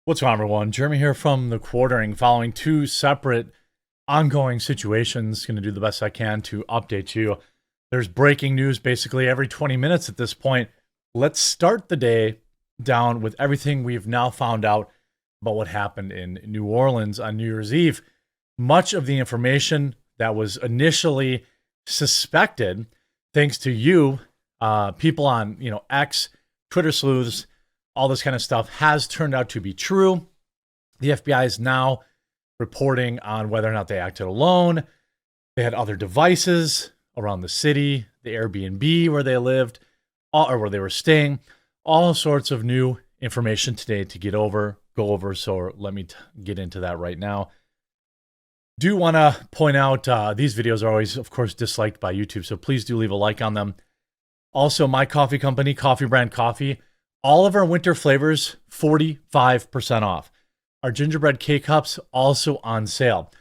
What's going on, everyone? Jeremy here from The Quartering, following two separate ongoing situations. Going to do the best I can to update you. There's breaking news basically every 20 minutes at this point. Let's start the day down with everything we've now found out about what happened in New Orleans on New Year's Eve. Much of the information that was initially suspected, thanks to you, people on X, Twitter sleuths, all this kind of stuff, has turned out to be true. The FBI is now reporting on whether or not they acted alone. They had other devices around the city, the Airbnb where they lived, or where they were staying. All sorts of new information today to go over. So let me get into that right now. Do want to point out these videos are always, of course, disliked by YouTube, so please do leave a like on them. Also, my coffee company, Coffee Brand Coffee, all of our winter flavors, 45% off. Our gingerbread K-Cups also on sale.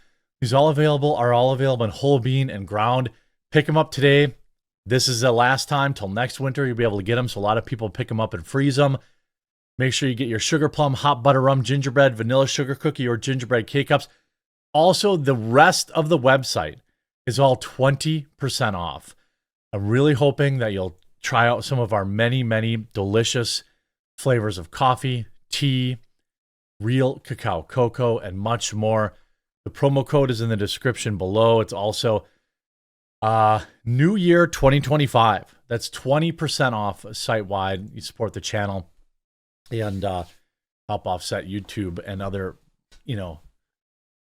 These are all available in whole bean and ground. Pick them up today. This is the last time till next winter you'll be able to get them, so a lot of people pick them up and freeze them. Make sure you get your sugar plum, hot butter rum, gingerbread, vanilla sugar cookie, or gingerbread K-Cups. Also, the rest of the website is all 20% off. I'm really hoping that you'll try out some of our many, many delicious flavors of coffee, tea, real cacao cocoa, and much more. The promo code is in the description below. It's also New Year 2025. That's 20% off site-wide. You support the channel and help offset YouTube and other,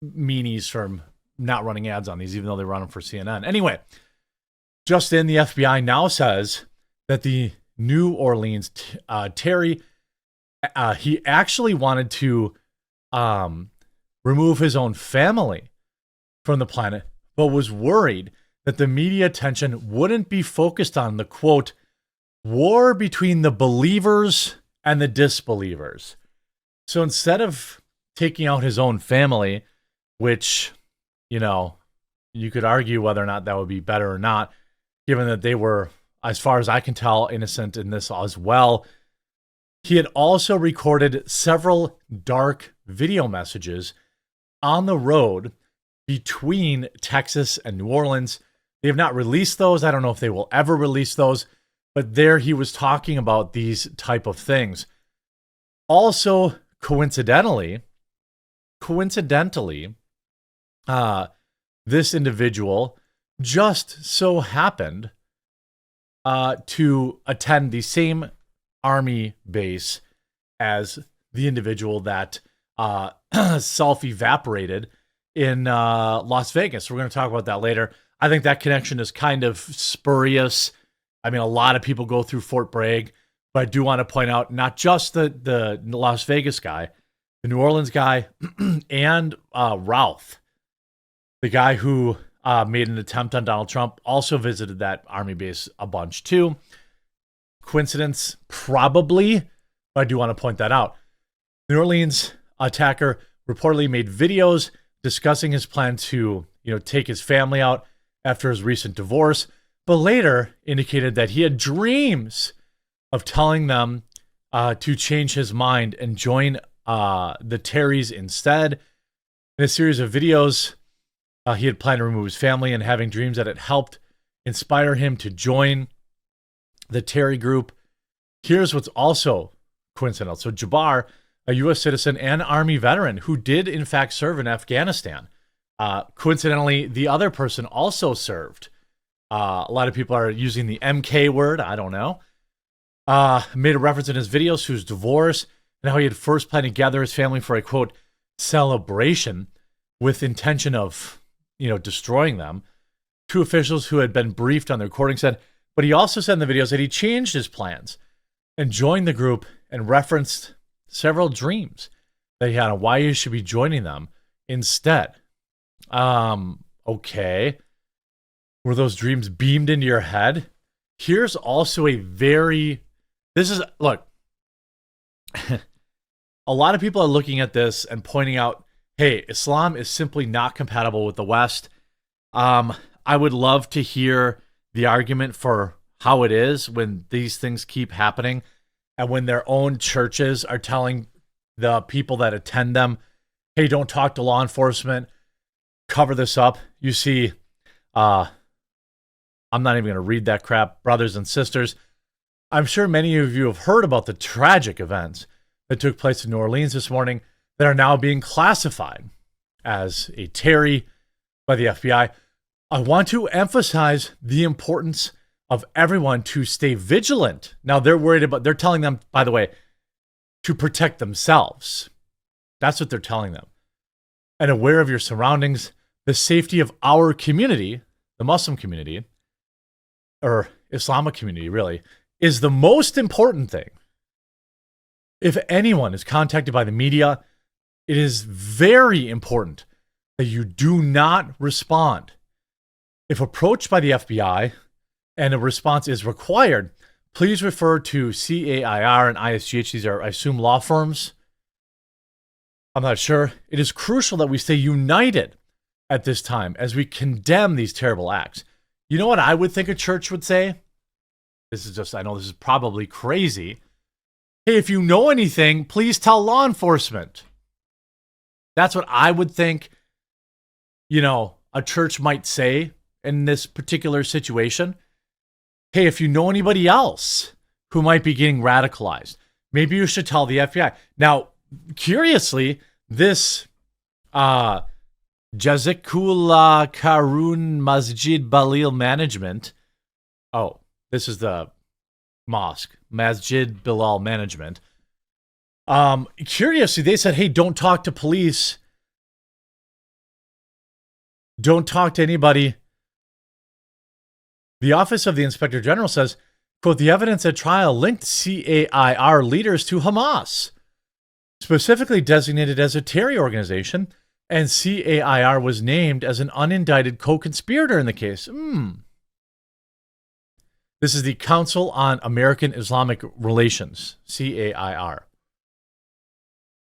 meanies from not running ads on these, even though they run them for CNN. Anyway, just in, the FBI now says that the New Orleans Terry, he actually wanted to remove his own family from the planet, but was worried that the media attention wouldn't be focused on the, quote, war between the believers and the disbelievers. So instead of taking out his own family, which, you could argue whether or not that would be better or not, given that they were, as far as I can tell, innocent in this as well. He had also recorded several dark video messages on the road between Texas and New Orleans. They have not released those. I don't know if they will ever release those, but there he was talking about these type of things. Also, coincidentally, this individual just so happened to attend the same Army base as the individual that self-evaporated in Las Vegas. We're going to talk about that later. I think that connection is kind of spurious. I mean, a lot of people go through Fort Bragg, but I do want to point out not just the Las Vegas guy, the New Orleans guy, and Ralph, the guy who made an attempt on Donald Trump, also visited that Army base a bunch too. Coincidence? Probably, but I do want to point that out. The New Orleans attacker reportedly made videos discussing his plan to, take his family out after his recent divorce, but later indicated that he had dreams of telling them to change his mind and join the Terrys instead. In a series of videos, he had planned to remove his family, and having dreams that it helped inspire him to join the Terry group. Here's what's also coincidental. So Jabbar, a U.S. citizen and Army veteran who did in fact serve in Afghanistan. Coincidentally, the other person also served. A lot of people are using the MK word. I don't know. Made a reference in his videos to his divorce and how he had first planned to gather his family for a, quote, celebration with intention of, destroying them. Two officials who had been briefed on the recording said, but he also said in the videos that he changed his plans and joined the group and referenced several dreams that he had on why he should be joining them instead. Okay. Were those dreams beamed into your head? Here's also look, a lot of people are looking at this and pointing out, hey, Islam is simply not compatible with the West. I would love to hear the argument for how it is when these things keep happening and when their own churches are telling the people that attend them, hey, don't talk to law enforcement, cover this up. You see, I'm not even going to read that crap, brothers and sisters. I'm sure many of you have heard about the tragic events that took place in New Orleans this morning that are now being classified as a Terry by the FBI. I want to emphasize the importance of everyone to stay vigilant. Now, they're telling them, by the way, to protect themselves. That's what they're telling them. And aware of your surroundings, the safety of our community, the Muslim community, or Islamic community, really, is the most important thing. If anyone is contacted by the media, it is very important that you do not respond. If approached by the FBI and a response is required, please refer to CAIR and ISGH. These are, I assume, law firms. I'm not sure. It is crucial that we stay united at this time as we condemn these terrible acts. You know what I would think a church would say? I know this is probably crazy. Hey, if you know anything, please tell law enforcement. That's what I would think, a church might say in this particular situation. Hey, if you know anybody else who might be getting radicalized, maybe you should tell the FBI. Now, curiously, this Jazikullah Karun Masjid Balil Management. Oh, this is the mosque, Masjid Bilal Management. Curiously, they said, hey, don't talk to police. Don't talk to anybody. The Office of the Inspector General says, quote, the evidence at trial linked CAIR leaders to Hamas, specifically designated as a terror organization, and CAIR was named as an unindicted co-conspirator in the case. This is the Council on American Islamic Relations, CAIR.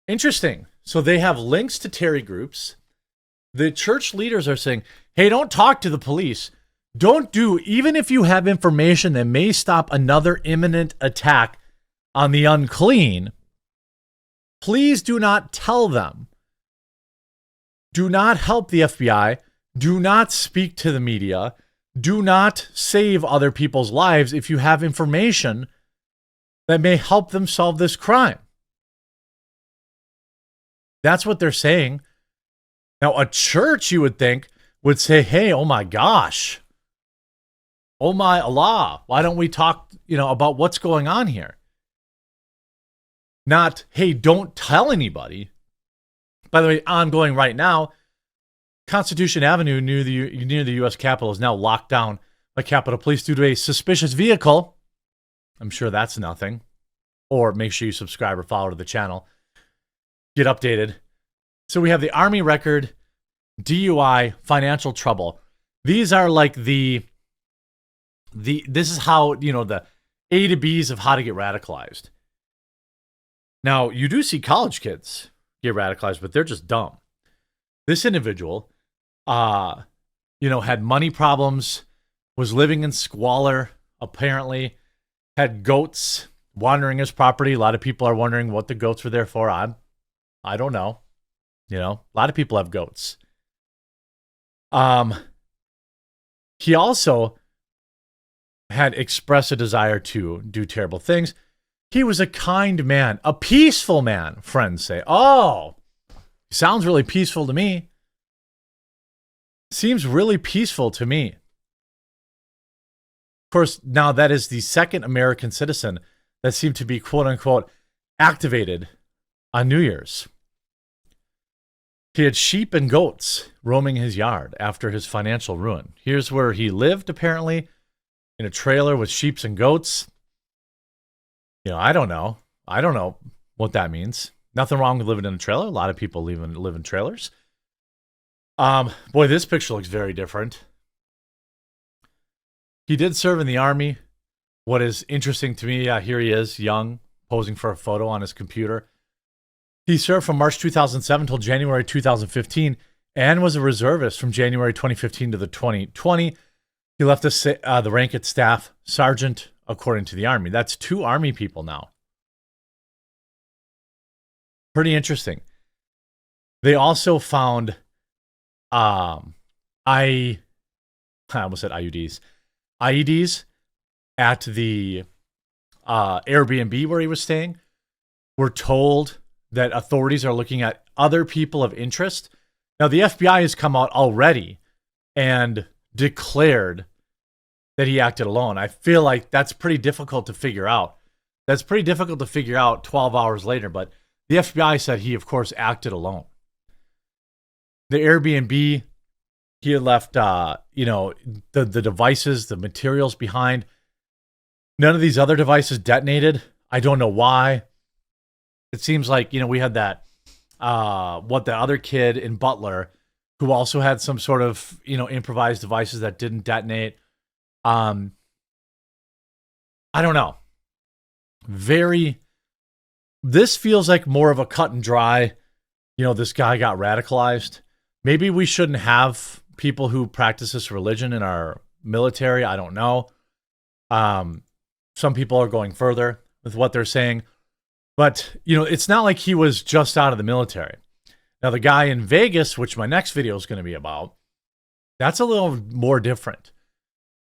Interesting. So they have links to terror groups. The church leaders are saying, hey, don't talk to the police. Even if you have information that may stop another imminent attack on the unclean, please do not tell them. Do not help the FBI. Do not speak to the media. Do not save other people's lives if you have information that may help them solve this crime. That's what they're saying. Now, a church, you would think, would say, hey, oh my gosh. Oh my Allah, why don't we talk, about what's going on here? Not, hey, don't tell anybody. By the way, ongoing right now, Constitution Avenue near the U.S. Capitol is now locked down by Capitol Police due to a suspicious vehicle. I'm sure that's nothing. Or make sure you subscribe or follow to the channel. Get updated. So we have the Army record, DUI, financial trouble. These are like this is how, the A to B's of how to get radicalized. Now, you do see college kids get radicalized, but they're just dumb. This individual, had money problems, was living in squalor, apparently, had goats wandering his property. A lot of people are wondering what the goats were there for. I don't know. A lot of people have goats. He also had expressed a desire to do terrible things. He was a kind man, a peaceful man, friends say. Oh, sounds really peaceful to me. Seems really peaceful to me. Of course, now that is the second American citizen that seemed to be, quote unquote, activated on New Year's. He had sheep and goats roaming his yard after his financial ruin. Here's where he lived, apparently, in a trailer with sheep and goats. I don't know. I don't know what that means. Nothing wrong with living in a trailer. A lot of people live in trailers. Boy, this picture looks very different. He did serve in the Army. What is interesting to me, here he is, young, posing for a photo on his computer. He served from March 2007 until January 2015 and was a reservist from January 2015 to the 2020. He left the rank at staff sergeant, according to the Army. That's 2 Army people now. Pretty interesting. They also found, I almost said IEDs at the Airbnb where he was staying. We're told that authorities are looking at other people of interest. Now, the FBI has come out already and declared that he acted alone. I feel like that's pretty difficult to figure out. That's pretty difficult to figure out 12 hours later, but the FBI said he, of course, acted alone. The Airbnb, he had left, the devices, the materials behind. None of these other devices detonated. I don't know why. It seems like, we had that, the other kid in Butler who also had some sort of, improvised devices that didn't detonate. I don't know. This feels like more of a cut and dry, this guy got radicalized. Maybe we shouldn't have people who practice this religion in our military. I don't know. Some people are going further with what they're saying. But, it's not like he was just out of the military. Now, the guy in Vegas, which my next video is going to be about, that's a little more different.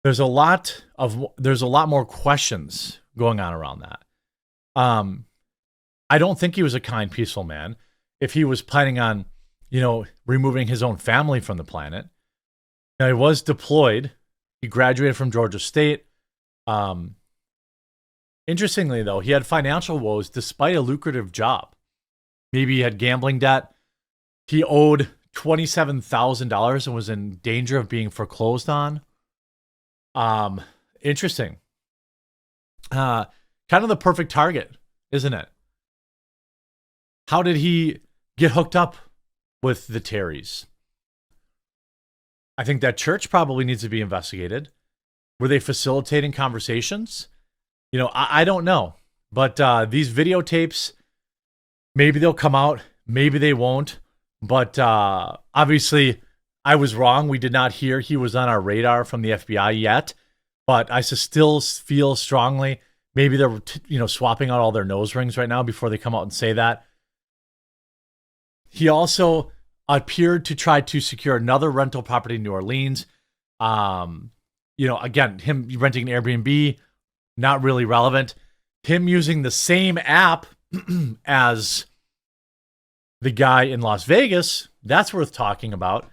There's a lot more questions going on around that. I don't think he was a kind, peaceful man. If he was planning on, removing his own family from the planet. Now, he was deployed. He graduated from Georgia State. Interestingly, though, he had financial woes despite a lucrative job. Maybe he had gambling debt. He owed $27,000 and was in danger of being foreclosed on. Interesting. Kind of the perfect target, isn't it? How did he get hooked up with the Terrys? I think that church probably needs to be investigated. Were they facilitating conversations? I don't know. But these videotapes, maybe they'll come out, maybe they won't. But obviously, I was wrong. We did not hear he was on our radar from the FBI yet. But I still feel strongly, maybe they're swapping out all their nose rings right now before they come out and say that. He also appeared to try to secure another rental property in New Orleans. Again, him renting an Airbnb, not really relevant. Him using the same app as the guy in Las Vegas, that's worth talking about.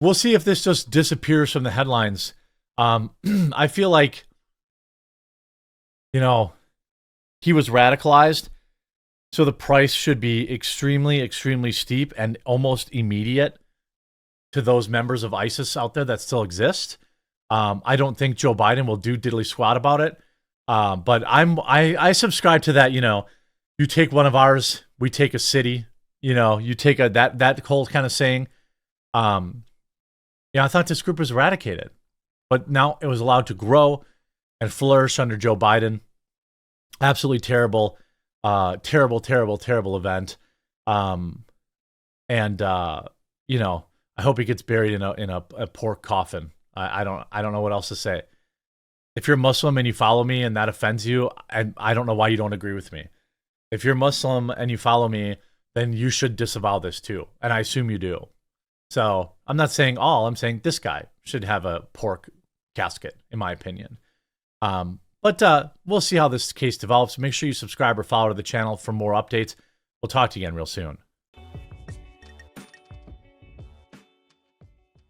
We'll see if this just disappears from the headlines. I feel like, he was radicalized. So the price should be extremely, extremely steep and almost immediate to those members of ISIS out there that still exist. I don't think Joe Biden will do diddly squat about it. But I subscribe to that, you take one of ours, we take a city, you take that whole kind of saying. I thought this group was eradicated, but now it was allowed to grow and flourish under Joe Biden. Absolutely terrible. Terrible, terrible, terrible event. I hope he gets buried in a pork coffin. I don't know what else to say. If you're Muslim and you follow me and that offends you, I don't know why you don't agree with me. If you're Muslim and you follow me, then you should disavow this too. And I assume you do. So I'm not saying all, I'm saying this guy should have a pork casket, in my opinion. But we'll see how this case develops. Make sure you subscribe or follow to the channel for more updates. We'll talk to you again real soon.